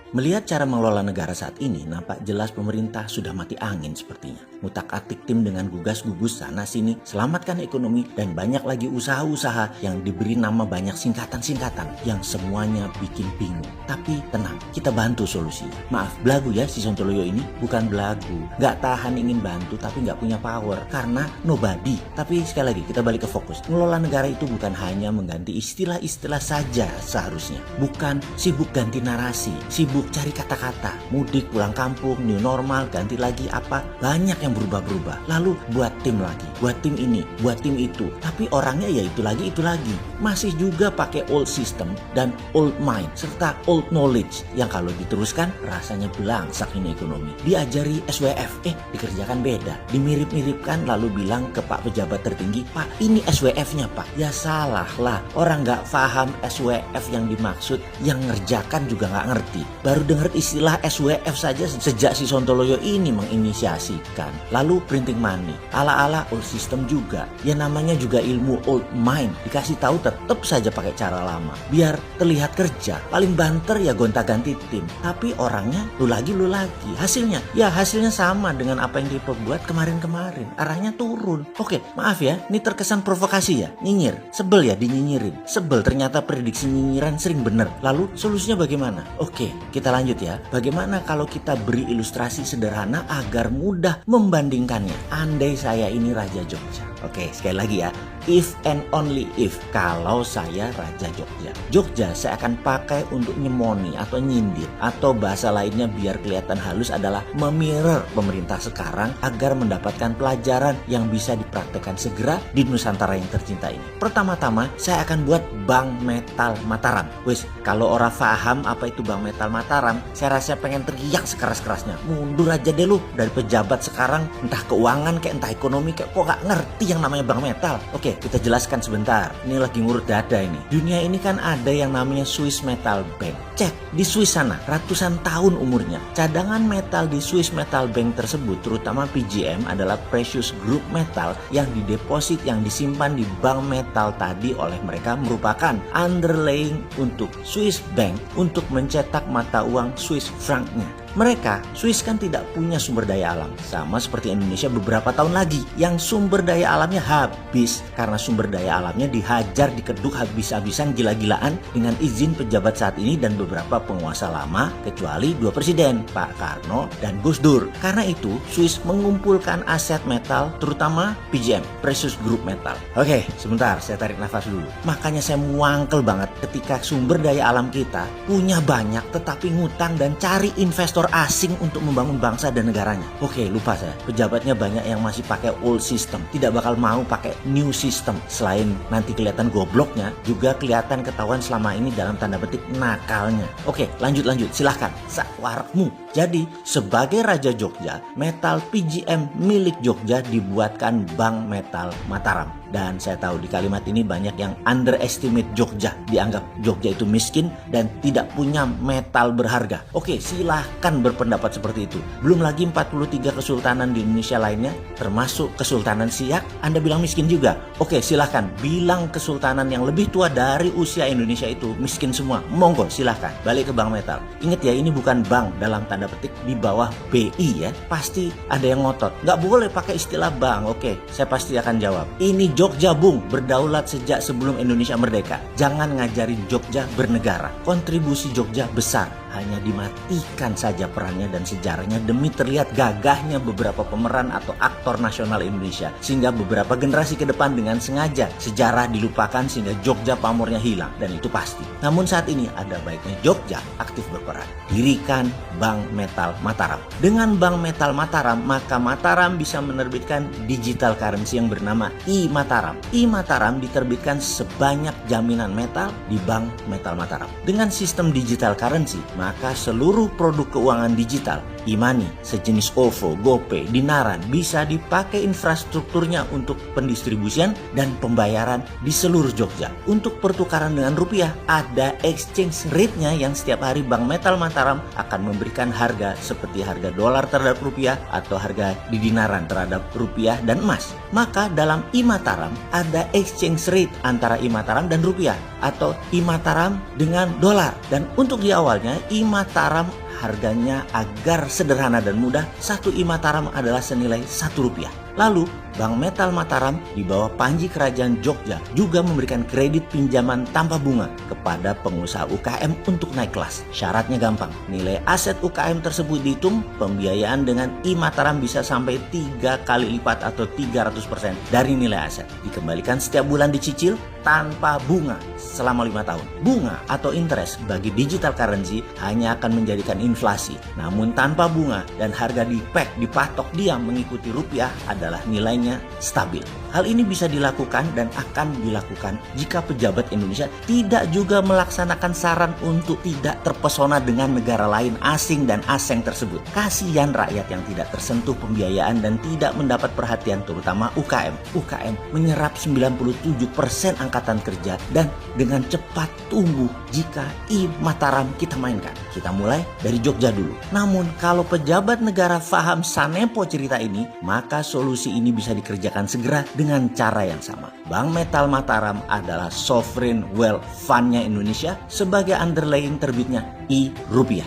Melihat cara mengelola negara saat ini, nampak jelas pemerintah sudah mati angin sepertinya. Ngutak-atik tim dengan gugas-gugus sana-sini, selamatkan ekonomi, dan banyak lagi usaha-usaha yang diberi nama banyak singkatan-singkatan yang semuanya bikin bingung. Tapi tenang, kita bantu solusinya. Maaf, belagu ya si Sontoloyo ini, bukan belagu. Gak tahan ingin bantu tapi gak punya power, karena nobody. Tapi sekali lagi, kita balik ke fokus. Mengelola negara itu bukan hanya mengganti istilah-istilah saja seharusnya. Bukan sibuk ganti narasi, sibuk cari kata-kata, mudik, pulang kampung, new normal, ganti lagi apa, banyak yang berubah-berubah. Lalu buat tim lagi, buat tim ini, buat tim itu. Tapi orangnya ya itu lagi. Masih juga pakai old system dan old mind, serta old knowledge yang kalau diteruskan rasanya belangsak ini ekonomi. Diajari SWF, dikerjakan beda. Dimirip-miripkan lalu bilang ke Pak pejabat tertinggi, Pak ini SWF-nya Pak. Ya salah lah, orang gak paham SWF yang dimaksud, yang ngerjakan juga gak ngerti. Baru dengar istilah SWF saja sejak si Sontoloyo ini menginisiasikan. Lalu printing money, ala-ala old system juga. Ya namanya juga ilmu old mind, dikasih tahu tetap saja pakai cara lama. Biar terlihat kerja, paling banter ya gonta-ganti tim. Tapi orangnya lu lagi. Hasilnya sama dengan apa yang diperbuat kemarin-kemarin. Arahnya turun. Oke, maaf ya, ini terkesan provokasi ya, nyinyir. Sebel ya dinyinyirin. Sebel ternyata prediksi nyinyiran sering bener. Lalu solusinya bagaimana? Oke, kita lanjut ya. Bagaimana kalau kita beri ilustrasi sederhana agar mudah membandingkannya? Andai saya ini Raja Jogja. Oke, sekali lagi ya. If and only if, kalau saya Raja Jogja. Jogja saya akan pakai untuk nyemoni atau nyindir, atau bahasa lainnya biar kelihatan halus adalah memirror pemerintah sekarang agar mendapatkan pelajaran yang bisa dipraktekkan segera di Nusantara yang tercinta ini. Pertama-tama saya akan buat Bank Metal Mataram. Wes, kalau orang paham apa itu Bank Metal Mataram, saya rasa pengen teriak sekeras-kerasnya. Mundur aja deh lu dari pejabat sekarang, entah keuangan kayak entah ekonomi kayak, kok gak ngerti yang namanya Bank Metal. Oke, kita jelaskan sebentar. Ini lagi ngurut dada ini. Dunia ini kan ada yang namanya Swiss Metal Bank. Cek, di Swiss sana ratusan tahun umurnya. Cadangan metal di Swiss Metal Bank tersebut, terutama PGM, adalah precious group metal yang dideposit, yang disimpan di bank metal tadi oleh mereka, merupakan underlying untuk Swiss Bank untuk mencetak mata uang Swiss franc-nya. Mereka, Swiss kan tidak punya sumber daya alam. Sama seperti Indonesia beberapa tahun lagi, yang sumber daya alamnya habis. Karena sumber daya alamnya dihajar, dikeduk habis-habisan gila-gilaan dengan izin pejabat saat ini dan beberapa penguasa lama, kecuali dua presiden, Pak Karno dan Gus Dur. Karena itu, Swiss mengumpulkan aset metal, terutama PGM, Precious Group Metal. Oke, sebentar, saya tarik nafas dulu. Makanya saya muangkel banget ketika sumber daya alam kita punya banyak, tetapi ngutang dan cari investor asing untuk membangun bangsa dan negaranya. Oke, lupa saya. Pejabatnya banyak yang masih pakai old system, tidak bakal mau pakai new system. Selain nanti kelihatan gobloknya, juga kelihatan ketahuan selama ini dalam tanda petik nakalnya. Oke, lanjut. Silahkan, sakwarakmu. Jadi, sebagai Raja Jogja, metal PGM milik Jogja dibuatkan Bank Metal Mataram. Dan saya tahu di kalimat ini banyak yang underestimate Jogja, dianggap Jogja itu miskin dan tidak punya metal berharga. Oke, silahkan berpendapat seperti itu. Belum lagi 43 kesultanan di Indonesia lainnya, termasuk Kesultanan Siak, Anda bilang miskin juga. Oke, silahkan bilang kesultanan yang lebih tua dari usia Indonesia itu miskin semua. Monggo, silahkan balik ke Bank Metal. Ingat ya, ini bukan bank dalam tanda petik di bawah BI ya. Pasti ada yang ngotot, nggak boleh pakai istilah bank. Oke, saya pasti akan jawab. Ini Jogja Bung, berdaulat sejak sebelum Indonesia merdeka. Jangan ngajarin Jogja bernegara. Kontribusi Jogja besar, hanya dimatikan saja perannya dan sejarahnya demi terlihat gagahnya beberapa pemeran atau aktor nasional Indonesia, sehingga beberapa generasi ke depan dengan sengaja sejarah dilupakan sehingga Jogja pamornya hilang, dan itu pasti. Namun saat ini ada baiknya Jogja aktif berperan. Dirikan Bank Metal Mataram. Dengan Bank Metal Mataram, maka Mataram bisa menerbitkan digital currency yang bernama I-Mataram. I-Mataram diterbitkan sebanyak jaminan metal di Bank Metal Mataram. Dengan sistem digital currency, maka seluruh produk keuangan digital e-money sejenis OVO, GoPay, Dinaran bisa dipakai infrastrukturnya untuk pendistribusian dan pembayaran di seluruh Jogja. Untuk pertukaran dengan rupiah, ada exchange rate-nya yang setiap hari Bank Metal Mataram akan memberikan harga seperti harga dolar terhadap rupiah atau harga di Dinaran terhadap rupiah dan emas. Maka dalam iMataram ada exchange rate antara iMataram dan rupiah atau iMataram dengan dolar. Dan untuk di awalnya iMataram harganya agar sederhana dan mudah, satu iMataram adalah senilai Rp1. Lalu Bank Metal Mataram di bawah Panji Kerajaan Jogja juga memberikan kredit pinjaman tanpa bunga kepada pengusaha UKM untuk naik kelas. Syaratnya gampang, nilai aset UKM tersebut dihitung, pembiayaan dengan iMataram bisa sampai 3 kali lipat atau 300% dari nilai aset. Dikembalikan setiap bulan dicicil tanpa bunga selama 5 tahun. Bunga atau interest bagi digital currency hanya akan menjadikan inflasi. Namun tanpa bunga dan harga dipatok diam mengikuti rupiah adalah nilainya stabil. Hal ini bisa dilakukan dan akan dilakukan jika pejabat Indonesia tidak juga melaksanakan saran untuk tidak terpesona dengan negara lain asing dan asing tersebut. Kasihan rakyat yang tidak tersentuh pembiayaan dan tidak mendapat perhatian, terutama UKM. UKM menyerap 97% angkatan kerja dan dengan cepat tumbuh jika iMataram kita mainkan. Kita mulai dari Jogja dulu. Namun kalau pejabat negara paham sanepo cerita ini, maka solusi ini bisa dikerjakan segera dengan cara yang sama. Bank Metal Mataram adalah sovereign wealth fund-nya Indonesia sebagai underlying terbitnya rupiah.